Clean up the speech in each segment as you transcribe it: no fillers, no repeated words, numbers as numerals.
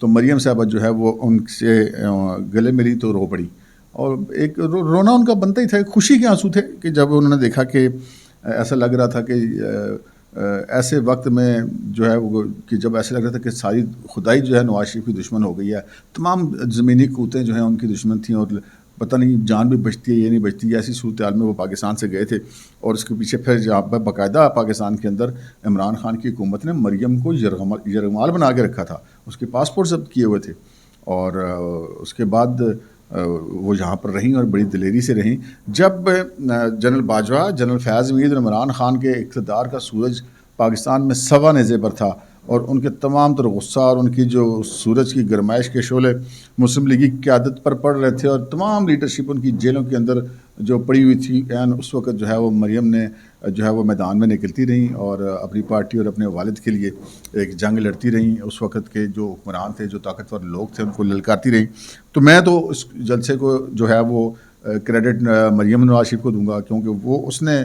تو مریم صاحبہ جو ہے وہ ان سے گلے ملی تو رو پڑی، اور ایک رونا ان کا بنتا ہی تھا، ایک خوشی کے آنسو تھے کہ جب انہوں نے دیکھا کہ ایسا لگ رہا تھا کہ ایسے وقت میں جو ہے وہ کہ جب ایسا لگ رہا تھا کہ ساری خدائی جو ہے نواز شریف کی دشمن ہو گئی ہے، تمام زمینی قوتیں جو ہیں ان کی دشمن تھیں، اور پتہ نہیں جان بھی بچتی ہے یہ نہیں بچتی، ایسی صورتحال میں وہ پاکستان سے گئے تھے. اور اس کے پیچھے پھر جہاں پر باقاعدہ پاکستان کے اندر عمران خان کی حکومت نے مریم کو یرغمال بنا کے رکھا تھا، اس کے پاسپورٹ ضبط کیے ہوئے تھے، اور اس کے بعد وہ یہاں پر رہیں اور بڑی دلیری سے رہیں. جب جنرل باجوہ، جنرل فیاض امید اور عمران خان کے اقتدار کا سورج پاکستان میں سوا نیزے پر تھا، اور ان کے تمام تر غصہ اور ان کی جو سورج کی گرمائش کے شعلے مسلم لیگی کی قیادت پر پڑ رہے تھے، اور تمام لیڈرشپ ان کی جیلوں کے اندر جو پڑی ہوئی تھی، اس وقت جو ہے وہ مریم نے جو ہے وہ میدان میں نکلتی رہیں اور اپنی پارٹی اور اپنے والد کے لیے ایک جنگ لڑتی رہیں. اس وقت کے جو حکمران تھے، جو طاقتور لوگ تھے، ان کو للکارتی رہیں. تو میں تو اس جلسے کو جو ہے وہ کریڈٹ مریم نواز شریف کو دوں گا، کیونکہ وہ اس نے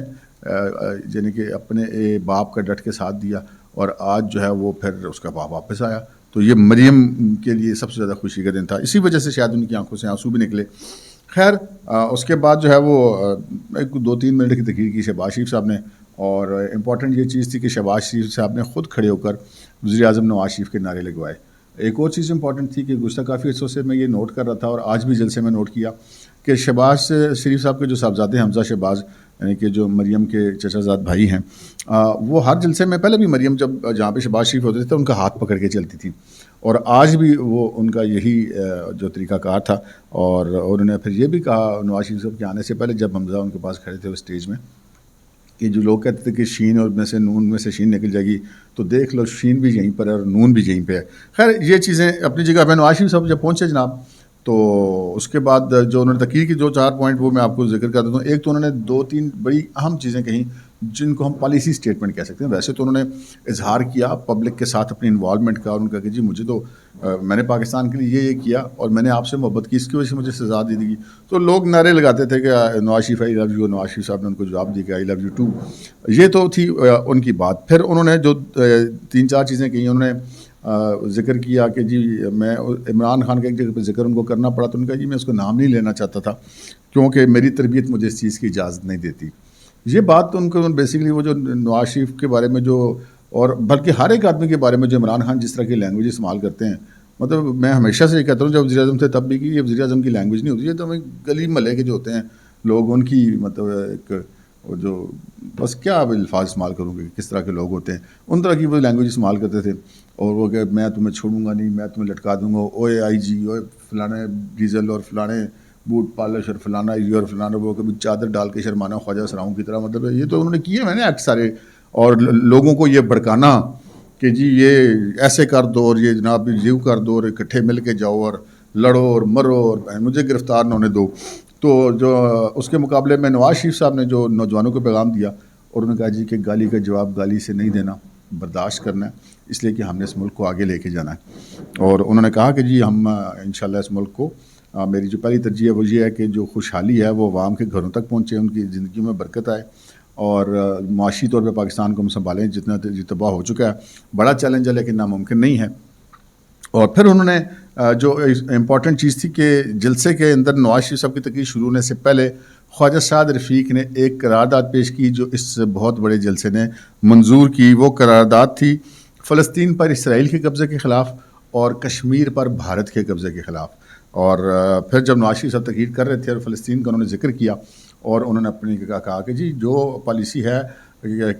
یعنی کہ اپنے باپ کا ڈٹ کے ساتھ دیا، اور آج جو ہے وہ پھر اس کا باپ واپس آیا. تو یہ مریم کے لیے سب سے زیادہ خوشی کا دن تھا، اسی وجہ سے شاید ان کی آنکھوں سے آنسو بھی نکلے. خیر اس کے بعد جو ہے وہ ایک 2-3 منٹ کی تقریر کی شہباز شریف صاحب نے، اور امپورٹنٹ یہ چیز تھی کہ شہباز شریف صاحب نے خود کھڑے ہو کر وزیر اعظم نواز شریف کے نعرے لگوائے. ایک اور چیز امپورٹنٹ تھی کہ گزشتہ کافی عرصوں سے میں یہ نوٹ کر رہا تھا، اور آج بھی جلسے میں نوٹ کیا کہ شہباز شریف صاحب کے جو صاحبزادے حمزہ شہباز، یعنی کہ جو مریم کے چچا زاد بھائی ہیں، وہ ہر جلسے میں، پہلے بھی مریم جب جہاں پہ شہباز شریف ہوتے تھے ان کا ہاتھ پکڑ کے چلتی تھی، اور آج بھی وہ ان کا یہی جو طریقہ کار تھا. اور انہوں نے پھر یہ بھی کہا نواز شریف صاحب کے آنے سے پہلے، جب حمزہ ان کے پاس کھڑے تھے اسٹیج میں، کہ جو لوگ کہتے تھے کہ شین اور میں سے نون میں سے شین نکل جائے گی، تو دیکھ لو شین بھی یہیں پر ہے اور نون بھی یہیں پہ ہے. خیر یہ چیزیں اپنی جگہ پہ. نواز شریف صاحب جب پہنچے جناب، تو اس کے بعد جو انہوں نے تقریر کی 4 پوائنٹ وہ میں آپ کو ذکر کر دیتا ہوں. ایک تو انہوں نے 2-3 بڑی اہم چیزیں کہیں جن کو ہم پالیسی سٹیٹمنٹ کہہ سکتے ہیں. ویسے تو انہوں نے اظہار کیا پبلک کے ساتھ اپنی انوالومنٹ کا، اور ان کا کہ جی مجھے تو میں نے پاکستان کے لیے یہ کیا اور میں نے آپ سے محبت کی، اس کی وجہ سے مجھے سزا دی گئی. تو لوگ نعرے لگاتے تھے کہ نواز شریف آئی لو یو، نواز شریف صاحب نے ان کو جواب دی کہ آئی لو یو ٹو. یہ تو تھی ان کی بات. پھر انہوں نے جو 3-4 چیزیں کہیں، انہوں نے ذکر کیا کہ جی میں عمران خان کا ایک جگہ پہ ذکر ان کو کرنا پڑا، تو ان کا جی میں اس کو نام نہیں لینا چاہتا تھا کیونکہ میری تربیت مجھے اس چیز کی اجازت نہیں دیتی. یہ بات تو ان کو بیسیکلی وہ جو نواز شریف کے بارے میں جو، اور بلکہ ہر ایک آدمی کے بارے میں جو عمران خان جس طرح کی لینگویج استعمال کرتے ہیں، مطلب میں ہمیشہ سے یہ کہتا ہوں جب وزیر اعظم تھے تب بھی کہ یہ وزیر اعظم کی لینگویج نہیں ہوتی. یہ تو ہمیں گلی محلے کے جو ہوتے ہیں لوگ، ان کی مطلب ایک جو بس کیا الفاظ استعمال کروں گے، کس طرح کے لوگ ہوتے ہیں، ان طرح کی وہ لینگویج استعمال کرتے تھے. اور وہ کہ میں تمہیں چھوڑوں گا نہیں، میں تمہیں لٹکا دوں گا، اوے آئی جی، اوے فلانے ڈیزل اور فلانے بوٹ پالش اور فلانا یہ اور فلانا وہ، کبھی چادر ڈال کے شرمانا خواجہ سراؤں کی طرح. مطلب یہ تو انہوں نے کیے میں نے ایکٹ سارے، اور لوگوں کو یہ بھڑکانا کہ جی یہ ایسے کر دو اور یہ جناب یوں کر دو اور اکٹھے مل کے جاؤ اور لڑو اور مرو اور مجھے گرفتار نہ ہونے دو. تو جو اس کے مقابلے میں نواز شریف صاحب نے جو نوجوانوں کو پیغام دیا، اور انہوں نے کہا جی کہ گالی کا جواب گالی سے نہیں دینا، برداشت کرنا ہے، اس لیے کہ ہم نے اس ملک کو آگے لے کے جانا ہے. اور انہوں نے کہا کہ جی ہم انشاءاللہ اس ملک کو، میری جو پہلی ترجیح ہے وہ یہ ہے کہ جو خوشحالی ہے وہ عوام کے گھروں تک پہنچے، ان کی زندگی میں برکت آئے، اور معاشی طور پہ پاکستان کو ہم سنبھالیں. جتنا تباہ ہو چکا ہے بڑا چیلنج ہے لیکن ناممکن نہیں ہے. اور پھر انہوں نے جو امپورٹنٹ چیز تھی کہ جلسے کے اندر نواز شریف صاحب کی تقریر شروع ہونے سے پہلے خواجہ سعد رفیق نے ایک قرارداد پیش کی جو اس بہت بڑے جلسے نے منظور کی. وہ قرارداد تھی فلسطین پر اسرائیل کے قبضے کے خلاف اور کشمیر پر بھارت کے قبضے کے خلاف. اور پھر جب نواز شریف صاحب تقریر کر رہے تھے اور فلسطین کا انہوں نے ذکر کیا، اور انہوں نے اپنی کہا کہ جی جو پالیسی ہے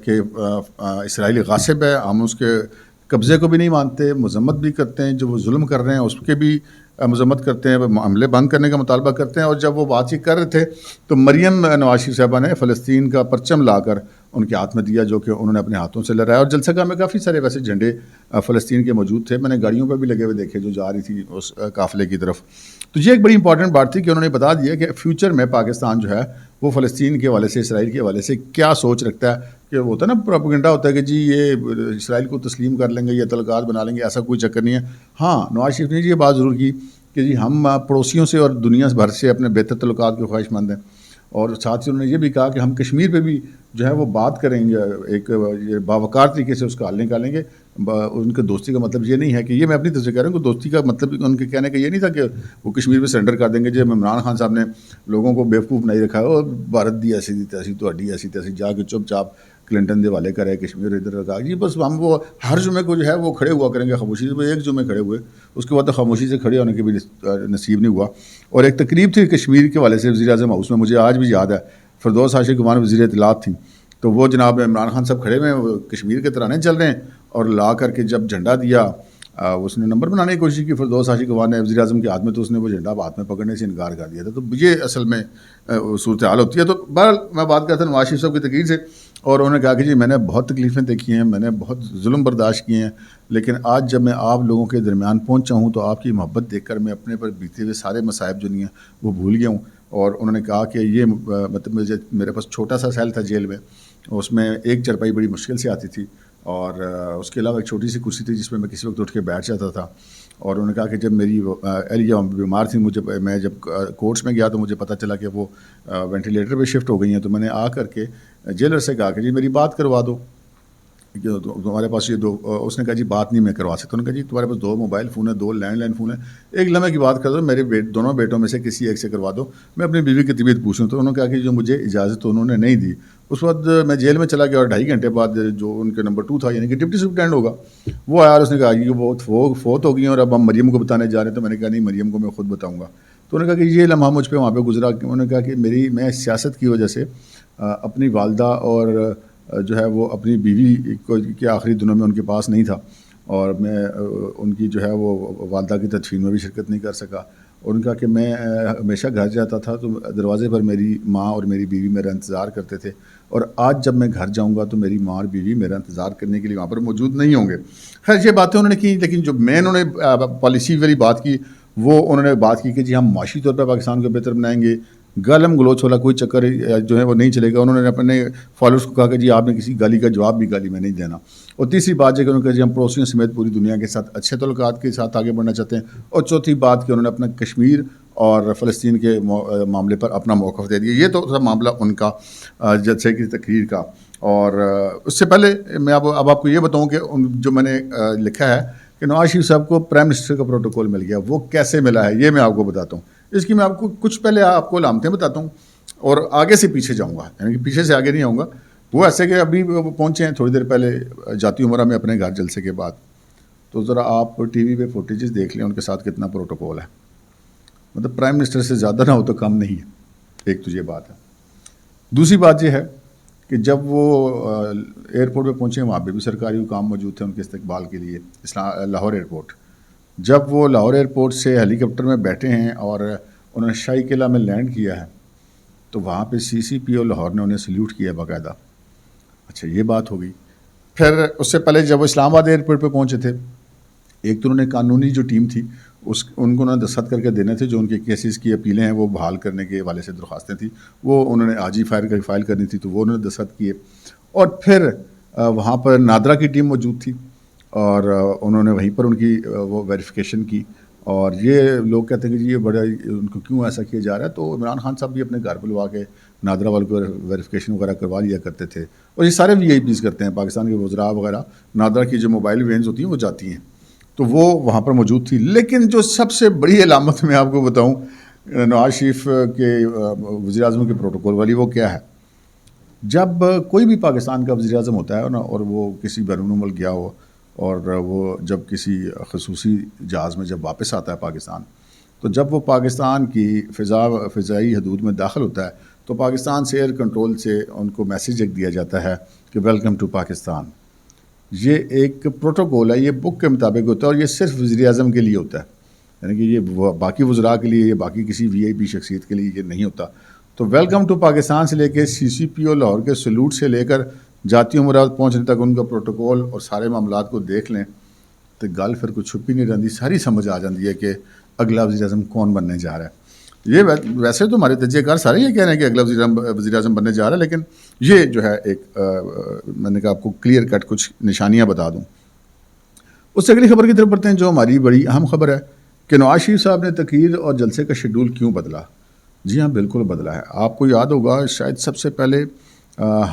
کہ اسرائیلی غاصب ہے، ہم اس کے قبضے کو بھی نہیں مانتے، مذمت بھی کرتے ہیں، جو وہ ظلم کر رہے ہیں اس کے بھی مذمت کرتے ہیں، حملے بند کرنے کا مطالبہ کرتے ہیں. اور جب وہ بات چیت کر رہے تھے تو مریم نواز شریف صاحبہ نے فلسطین کا پرچم لا کر ان کے ہاتھ میں دیا، جو کہ انہوں نے اپنے ہاتھوں سے لہرایا. اور جلسہ گاہ میں کافی سارے ویسے جھنڈے فلسطین کے موجود تھے، میں نے گاڑیوں پہ بھی لگے ہوئے دیکھے جو جا رہی تھی اس قافلے کی طرف. تو یہ ایک بڑی امپورٹنٹ بات تھی کہ انہوں نے بتا دیا کہ فیوچر میں پاکستان جو ہے وہ فلسطین کے حوالے سے، اسرائیل کے حوالے سے کیا سوچ رکھتا ہے. کہ وہ ہوتا ہے نا پروپیگنڈا ہوتا ہے کہ جی یہ اسرائیل کو تسلیم کر لیں گے یا تعلقات بنا لیں گے، ایسا کوئی چکر نہیں ہے. ہاں نواز شریف نے یہ بات ضرور کی کہ جی ہم پڑوسیوں سے اور دنیا بھر سے اپنے بہتر تعلقات کے خواہش مند ہیں، اور ساتھ ہی انہوں نے یہ بھی کہا کہ ہم کشمیر پہ بھی جو ہے وہ بات کریں گے، ایک باوقار طریقے سے اس کا حل نکالیں گے. ان کے دوستی کا مطلب یہ نہیں ہے کہ یہ میں اپنی طرف سے کہہ رہا ہوں کہ دوستی کا مطلب ان کے کہنے کا یہ نہیں تھا کہ وہ کشمیر پہ سرنڈر کر دیں گے. جب عمران خان صاحب نے لوگوں کو بیوقوف نہیں رکھا ہے، اور بھارت دی ایسی تیسی تہاڈی ایسی تیسی جا کے چپ چاپ کلنٹن دے والے کرے کشمیر ادھر رکھا جی، بس ہم وہ ہر جمعے کو جو ہے وہ کھڑے ہوا کریں گے خاموشی سے. وہ ایک جمعے کھڑے ہوئے، اس کے بعد تو خاموشی سے کھڑے ہونے کے بھی نصیب نہیں ہوا. اور ایک تقریب تھی کشمیر کے والے سے وزیر اعظم ہاؤس میں، مجھے آج بھی یاد ہے، فردوس عاشق گمان وزیر اطلاعات تھیں، تو وہ جناب عمران خان صاحب کھڑے ہوئے ہیں، کشمیر کے ترانے چل رہے ہیں، اور لا کر کے جب جھنڈا دیا اس نے نمبر بنانے کی کوشش کی فردوس عاشق گمان نے وزیر اعظم کے ہاتھ میں، تو اس نے وہ جھنڈا ہاتھ میں پکڑنے سے انکار کر دیا تھا. تو یہ اصل میں صورتحال ہوتی ہے. تو بہرحال میں بات کرتا ہوں نواز شریف صاحب کی تقریر سے، اور انہوں نے کہا کہ جی میں نے بہت تکلیفیں دیکھی ہیں، میں نے بہت ظلم برداشت کیے ہیں، لیکن آج جب میں آپ لوگوں کے درمیان پہنچا ہوں تو آپ کی محبت دیکھ کر میں اپنے پر بیتے ہوئے سارے مصائب جو نہیں ہیں وہ بھول گیا ہوں. اور انہوں نے کہا کہ یہ مطلب میرے پاس چھوٹا سا سیل تھا جیل میں، اس میں ایک چرپائی بڑی مشکل سے آتی تھی، اور اس کے علاوہ ایک چھوٹی سی کرسی تھی جس میں میں کسی وقت اٹھ کے بیٹھ جاتا تھا. اور انہوں نے کہا کہ جب میری اہلیہ بیمار تھی، میں جب کورٹس میں گیا تو مجھے پتہ چلا کہ وہ وینٹیلیٹر پہ شفٹ ہو گئی ہیں، تو میں نے آ کر کے جیلر سے کہا کہ جی میری بات کروا دو، تمہارے پاس یہ دو. اس نے کہا جی بات نہیں میں کروا سکتا. انہوں نے کہا جی تمہارے پاس 2 موبائل فون ہیں، 2 لینڈ لائن فون ہیں، ایک لمحے کی بات کر دو، میرے دونوں بیٹوں میں سے کسی ایک سے کروا دو، میں اپنی بیوی کی طبیعت پوچھوں. تو انہوں نے کہا کہ جو مجھے اجازت انہوں نے نہیں دی. اس وقت میں جیل میں چلا گیا، اور 2.5 گھنٹے بعد جو ان کے نمبر 2 تھا، یعنی کہ ڈپٹی سپرنٹینڈنٹ ہوگا، وہ آیا اور اس نے کہا کہ وہ فوت ہو گئی ہیں اور اب ہم مریم کو بتانے جا رہے ہیں. تو میں نے کہا نہیں، مریم کو میں خود بتاؤں گا. تو انہوں نے کہا کہ یہ لمحہ مجھ پہ وہاں پہ گزرا. انہوں نے کہا کہ میں سیاست کی وجہ سے اپنی والدہ اور جو ہے وہ اپنی بیوی کو کے آخری دنوں میں ان کے پاس نہیں تھا، اور میں ان کی جو ہے وہ والدہ کی تدفین میں بھی شرکت نہیں کر سکا. اور ان کا کہ میں ہمیشہ گھر جاتا تھا تو دروازے پر میری ماں اور میری بیوی میرا انتظار کرتے تھے، اور آج جب میں گھر جاؤں گا تو میری ماں اور بیوی میرا انتظار کرنے کے لیے وہاں پر موجود نہیں ہوں گے. خیر یہ باتیں انہوں نے کی، لیکن جو مین انہوں نے پالیسی والی بات کی وہ انہوں نے بات کی کہ جی ہم معاشی طور پر پاکستان کو بہتر بنائیں گے. گالم گلوچ والا کوئی چکر جو ہے وہ نہیں چلے گا. انہوں نے اپنے فالوورس کو کہا کہ جی آپ نے کسی گالی کا جواب بھی گالی میں نہیں دینا. اور تیسری بات یہ کہ انہوں نے کہا جی ہم پڑوسیوں سمیت پوری دنیا کے ساتھ اچھے تعلقات کے ساتھ آگے بڑھنا چاہتے ہیں. اور چوتھی بات کہ انہوں نے اپنا کشمیر اور فلسطین کے معاملے پر اپنا موقف دے دیا. یہ تو تھا معاملہ ان کا جلسے کی تقریر کا. اور اس سے پہلے میں اب آپ کو یہ بتاؤں کہ جو میں نے لکھا ہے کہ نواز شریف صاحب کو پرائم منسٹر کا پروٹوکول مل گیا. وہ کیسے ملا ہے یہ میں آپ کو بتاتا ہوں. اس کی میں آپ کو کچھ پہلے آپ کو علامتیں بتاتا ہوں اور آگے سے پیچھے جاؤں گا، یعنی کہ پیچھے سے آگے نہیں آؤں گا. وہ ایسے کہ ابھی وہ پہنچے ہیں تھوڑی دیر پہلے جاتی عمرہ میں اپنے گھر جلسے کے بعد. تو ذرا آپ ٹی وی پہ فوٹیجز دیکھ لیں ان کے ساتھ کتنا پروٹوکول ہے. مطلب پرائم منسٹر سے زیادہ نہ ہو تو کم نہیں ہے. ایک تو یہ بات ہے. دوسری بات یہ ہے کہ جب وہ ایئرپورٹ پہ پہنچے وہاں پہ بھی سرکاری حکام موجود تھے ان کے استقبال کے لیے. لاہور ایئرپورٹ، جب وہ لاہور ایئرپورٹ سے ہیلی کاپٹر میں بیٹھے ہیں اور انہوں نے شاہی قلعہ میں لینڈ کیا ہے تو وہاں پہ CCPO لاہور نے انہیں سلیوٹ کیا باقاعدہ. اچھا یہ بات ہو گئی. پھر اس سے پہلے جب وہ اسلام آباد ایئرپورٹ پہ پہنچے تھے، ایک تو انہوں نے قانونی جو ٹیم تھی ان کو انہوں نے دستخط کر کے دینے تھے، جو ان کے کیسز کی اپیلیں ہیں وہ بحال کرنے کے حوالے سے درخواستیں تھیں، وہ انہوں نے آج ہی فائل کرنی تھی، تو وہ انہوں نے دستخط کیے. اور پھر وہاں پر نادرا کی ٹیم موجود تھی اور انہوں نے وہیں پر ان کی وہ ویریفیکیشن کی. اور یہ لوگ کہتے ہیں کہ جی یہ بڑا ان کو کیوں ایسا کیا جا رہا ہے. تو عمران خان صاحب بھی اپنے گھر بلوا کے نادرا والوں کو ویریفیکیشن وغیرہ کروا لیا کرتے تھے. اور یہ سارے VIPs کرتے ہیں، پاکستان کے وزراء وغیرہ. نادرا کی جو موبائل وینز ہوتی ہیں وہ جاتی ہیں، تو وہ وہاں پر موجود تھی. لیکن جو سب سے بڑی علامت میں آپ کو بتاؤں نواز شریف کے وزیر اعظم کے پروٹوکول والی، وہ کیا ہے؟ جب کوئی بھی پاکستان کا وزیر اعظم ہوتا ہے نا، اور وہ کسی بیرون ملک گیا ہو، اور وہ جب کسی خصوصی جہاز میں جب واپس آتا ہے پاکستان، تو جب وہ پاکستان کی فضائی حدود میں داخل ہوتا ہے تو پاکستان سے ایئر کنٹرول سے ان کو میسیج ایک دیا جاتا ہے کہ ویلکم ٹو پاکستان. یہ ایک پروٹوکول ہے، یہ بک کے مطابق ہوتا ہے، اور یہ صرف وزیر اعظم کے لیے ہوتا ہے. یعنی کہ یہ باقی وزراء کے لیے یا باقی کسی VIP شخصیت کے لیے یہ نہیں ہوتا. تو ویلکم ٹو پاکستان سے لے کے CCPO لاہور کے سلوٹ سے لے کر جاتی عمرات پہنچنے تک ان کا پروٹوکول اور سارے معاملات کو دیکھ لیں تو گل پھر کچھ چھپی نہیں رہتی، ساری سمجھ آ جاتی ہے کہ اگلا وزیر اعظم کون بننے جا رہا ہے. یہ ویسے تو ہمارے تجزیہ کار سارے یہ کہہ رہے ہیں کہ اگلا وزیر اعظم بننے جا رہا ہے، لیکن یہ جو ہے ایک میں نے کہا آپ کو کلیئر کٹ کچھ نشانیاں بتا دوں. اس سے اگلی خبر کی طرف بڑھتے ہیں جو ہماری بڑی اہم خبر ہے کہ نواز شریف صاحب نے تقریر اور جلسے کا شیڈول کیوں بدلا. جی ہاں بالکل بدلا ہے. آپ کو یاد ہوگا شاید سب سے پہلے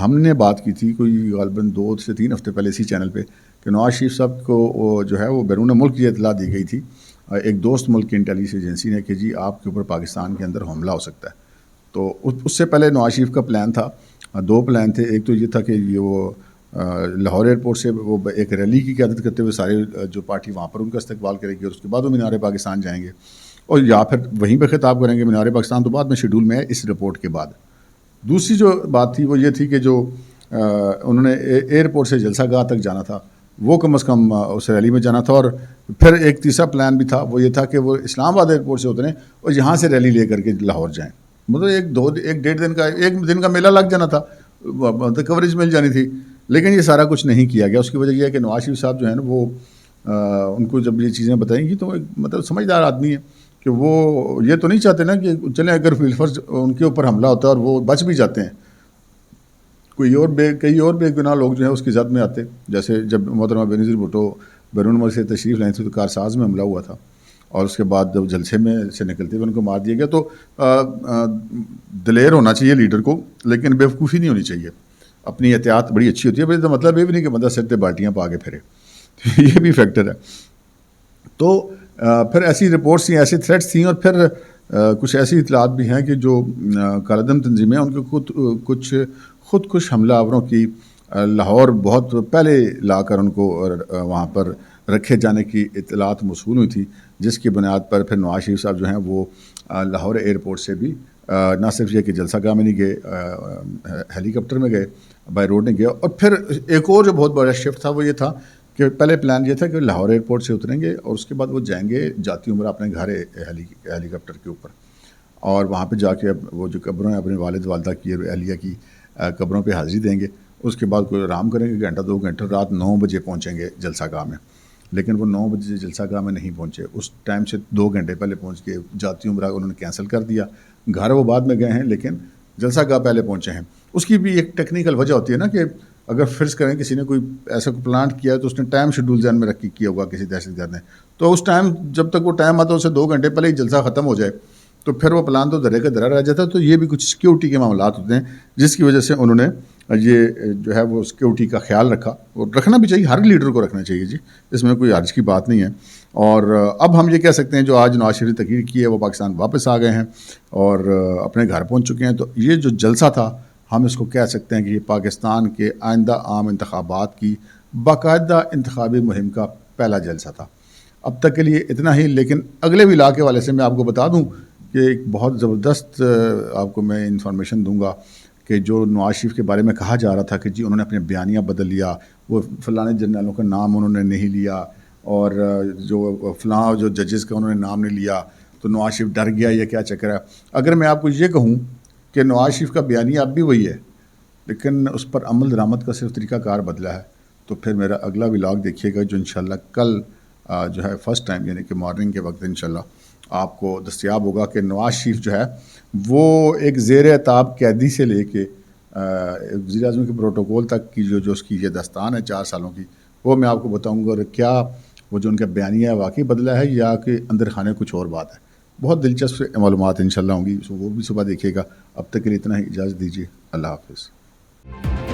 ہم نے بات کی تھی کوئی غالباً 2 سے 3 ہفتے پہلے اسی چینل پہ کہ نواز شریف صاحب کو جو ہے وہ بیرون ملک یہ اطلاع دی گئی تھی ایک دوست ملک کی انٹیلیجنس ایجنسی نے کہ جی آپ کے اوپر پاکستان کے اندر حملہ ہو سکتا ہے. تو اس سے پہلے نواز شریف کا پلان تھا, 2 پلان تھے. ایک تو یہ تھا کہ یہ وہ لاہور ایئرپورٹ سے وہ ایک ریلی کی قیادت کرتے ہوئے سارے جو پارٹی وہاں پر ان کا استقبال کرے گی اور اس کے بعد وہ مینار پاکستان جائیں گے اور یا پھر وہیں پہ خطاب کریں گے مینار پاکستان. تو بعد میں شیڈول میں ہے اس رپورٹ کے بعد. دوسری جو بات تھی وہ یہ تھی کہ جو انہوں نے ایئرپورٹ سے جلسہ گاہ تک جانا تھا وہ کم از کم اس ریلی میں جانا تھا. اور پھر ایک تیسرا پلان بھی تھا, وہ یہ تھا کہ وہ اسلام آباد ایئرپورٹ سے اتریں اور یہاں سے ریلی لے کر کے لاہور جائیں. مطلب ایک 1.5 دن کا میلہ لگ جانا تھا, کوریج مل جانی تھی. لیکن یہ سارا کچھ نہیں کیا گیا. اس کی وجہ یہ ہے کہ نواز شریف صاحب جو ہے نا وہ ان کو جب یہ چیزیں بتائیں گی تو مطلب سمجھدار آدمی ہے کہ وہ یہ تو نہیں چاہتے نا کہ چلیں اگر بالفرض ان کے اوپر حملہ ہوتا ہے اور وہ بچ بھی جاتے ہیں, کئی اور بے گناہ لوگ جو ہیں اس کی زد میں آتے. جیسے جب محترمہ بینظیر بھٹو بیرون ملک سے تشریف لائیں تھے تو کارساز میں حملہ ہوا تھا اور اس کے بعد جب جلسے میں سے نکلتے ہوئے ان کو مار دیا گیا. تو دلیر ہونا چاہیے لیڈر کو, لیکن بیوقوفی نہیں ہونی چاہیے. اپنی احتیاط بڑی اچھی ہوتی ہے, مطلب یہ بھی نہیں کہ بندہ سر پہ بالٹیاں پا کے پھرے, یہ بھی فیکٹر ہے. تو پھر ایسی رپورٹس تھیں, ایسی تھریٹس تھیں, اور پھر کچھ ایسی اطلاعات بھی ہیں کہ جو کالعدم تنظیمیں ان کو کچھ خودکش حملہ آوروں کی لاہور بہت پہلے لا کر ان کو وہاں پر رکھے جانے کی اطلاعات موصول ہوئی تھی, جس کی بنیاد پر پھر نواز شریف صاحب جو ہیں وہ لاہور ایئرپورٹ سے بھی نہ صرف یہ کہ جلسہ گاہ میں نہیں گئے, ہیلی کاپٹر میں گئے, بائی روڈ نہیں گئے. اور پھر ایک اور جو بہت بڑا شفٹ تھا وہ یہ تھا کہ پہلے پلان یہ تھا کہ لاہور ایئرپورٹ سے اتریں گے اور اس کے بعد وہ جائیں گے جاتی عمرہ اپنے گھر ہیلی کاپٹر کے اوپر, اور وہاں پہ جا کے وہ جو قبروں ہیں اپنے والد والدہ کی اور اہلیہ کی قبروں پہ حاضری دیں گے. اس کے بعد کوئی آرام کریں گے, گھنٹہ 2 گھنٹے, رات 9 بجے پہنچیں گے جلسہ گاہ میں. لیکن وہ 9 بجے جلسہ گاہ میں نہیں پہنچے, اس ٹائم سے 2 گھنٹے پہلے پہنچ کے جاتی عمرہ انہوں نے کینسل کر دیا. گھر وہ بعد میں گئے ہیں لیکن جلسہ گاہ پہلے پہنچے ہیں. اس کی بھی ایک ٹیکنیکل وجہ ہوتی ہے نا کہ اگر فرض کریں کسی نے کوئی ایسا کوئی پلانٹ کیا ہے تو اس نے ٹائم شیڈول ذہن میں رکھ کے کیا ہوگا کسی دہشت گرد نے, تو اس ٹائم جب تک وہ ٹائم آتا ہے اس سے 2 گھنٹے پہلے ہی جلسہ ختم ہو جائے تو پھر وہ پلان تو درے کا درا رہ جاتا ہے. تو یہ بھی کچھ سیکیورٹی کے معاملات ہوتے ہیں جس کی وجہ سے انہوں نے یہ جو ہے وہ سیکیورٹی کا خیال رکھا, اور رکھنا بھی چاہیے, ہر لیڈر کو رکھنا چاہیے جی, اس میں کوئی حرج کی بات نہیں ہے. اور اب ہم یہ کہہ سکتے ہیں جو آج نواز شریف نے تقریر کی ہے وہ پاکستان واپس آ گئے ہیں اور اپنے گھر پہنچ چکے ہیں. تو یہ جو جلسہ تھا ہم اس کو کہہ سکتے ہیں کہ یہ پاکستان کے آئندہ عام انتخابات کی باقاعدہ انتخابی مہم کا پہلا جلسہ تھا. اب تک کے لیے اتنا ہی, لیکن اگلے ولاء کے حوالے سے میں آپ کو بتا دوں کہ ایک بہت زبردست آپ کو میں انفارمیشن دوں گا کہ جو نواز شریف کے بارے میں کہا جا رہا تھا کہ جی انہوں نے اپنے بیانیہ بدل لیا, وہ فلاں جرنیلوں کا نام انہوں نے نہیں لیا اور جو فلاں جو ججز کا انہوں نے نام نہیں لیا تو نواز شریف ڈر گیا, یہ کیا چکر ہے. اگر میں آپ کو یہ کہوں کہ نواز شریف کا بیانیہ اب بھی وہی ہے لیکن اس پر عمل درآمد کا صرف طریقہ کار بدلا ہے, تو پھر میرا اگلا ولاگ دیکھیے گا جو انشاءاللہ کل جو ہے فرسٹ ٹائم یعنی کہ مارننگ کے وقت انشاءاللہ آپ کو دستیاب ہوگا کہ نواز شریف جو ہے وہ ایک زیر عتاب قیدی سے لے کے وزیر اعظم کے پروٹوکول تک کی جو اس کی یہ داستان ہے 4 سالوں کی, وہ میں آپ کو بتاؤں گا. اور کیا وہ جو ان کا بیانیہ ہے واقعی بدلا ہے یا کہ اندر خانے کچھ اور بات ہے. بہت دلچسپ معلومات انشاءاللہ ہوں گی, وہ بھی صبح دیکھیے گا. اب تک کے لیے اتنا ہی, اجازت دیجیے, اللہ حافظ.